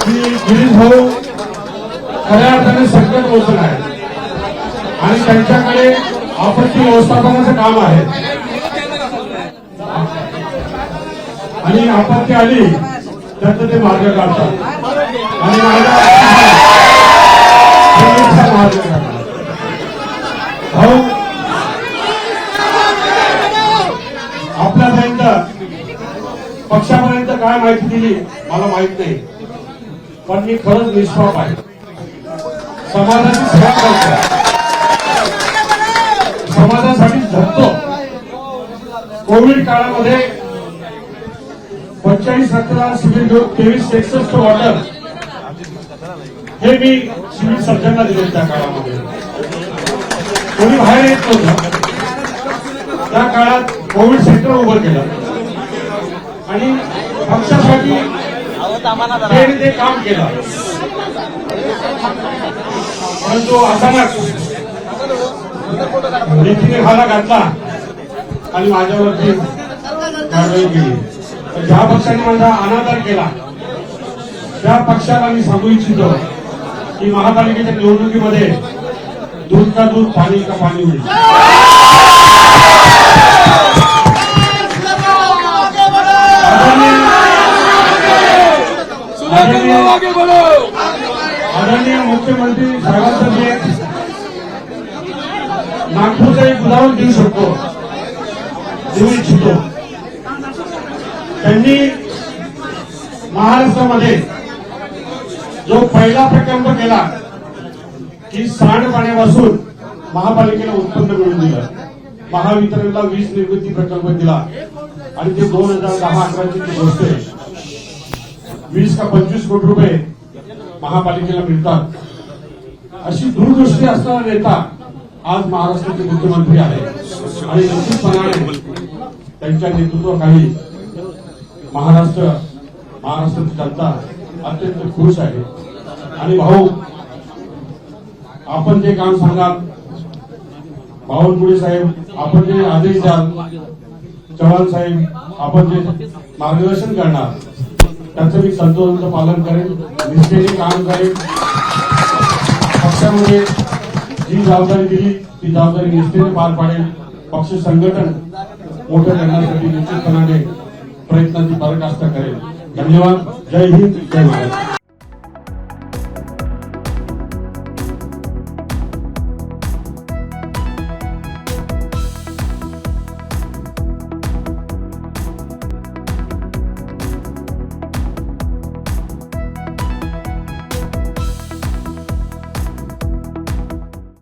की गिरीश भाऊ खऱ्या अर्थाने संकट मोचन आहे आणि त्यांच्याकडे आपत्ती व्यवस्थापनाचं काम आहे आणि आपत्ती आली तर ते मार्ग काढतात आणि मार्ग काढतात. भाऊ आपल्यापर्यंत पक्षापर्यंत काय माहिती दिली मला माहित नाही, पण मी खरंच निष्पाप आहे, समाजाची सेवा करतो, समाजासाठी झटतो. कोविड काळामध्ये 45 रक्तदान शिबिर घेऊन 2366 वॉटर हे मी सिव्हिल सर्जनला दिले. त्या काळामध्ये कोणी बाहेर येत नव्हतं. त्या काळात कोविड सेंटर उभं केलं आणि पक्षासाठी ते काम केलं. परंतु अचानक नीतीने घाला घातला आणि माझ्यावरती कारवाई केली. ज्या पक्षाने माझा अनादर केला त्या पक्षाला मी सांगू इच्छितो की महापालिकेच्या निवडणुकीमध्ये दूध का दूध पाणी का पाणी होईल. आदरणीय मुख्यमंत्री साहेबांचं मी नागपूरचं एक उदाहरण देऊ शकतो, देऊ इच्छितो. त्यांनी महाराष्ट्रामध्ये जो पहिला प्रकल्प केला की सांडपाण्यापासून महापालिकेला उत्पन्न मिळवून दिलं, महावितरणला वीज निर्मिती प्रकल्प दिला आणि ते 2010-11ची ती गोष्ट आहे. 20 का 25 कोटी रुपये महापालिकेला मिळतात. अशी दूरदृष्टी असणारा नेता आज महाराष्ट्राचे मुख्यमंत्री आहे आणि निश्चितपणाने त्यांच्या नेतृत्वाखाली महाराष्ट्राची जनता अत्यंत खुश आहे. आणि भाऊ आपण जे काम सांगाल, बावनकुळे साहेब आपण जे आदेश द्याल, चव्हाण साहेब आपण जे मार्गदर्शन करणार त्याचं मी संतोषाचं पालन करेन, निष्ठेने काम करेन. पक्षामध्ये जी जबाबदारी दिली ती जबाबदारी निष्ठेने पार पाडेल. पक्ष संघटन मोठं करण्यासाठी निश्चितपणाने प्रयत्नाची पराकाष्ठा करेल. धन्यवाद. जय हिंद, जय महाराष्ट्र.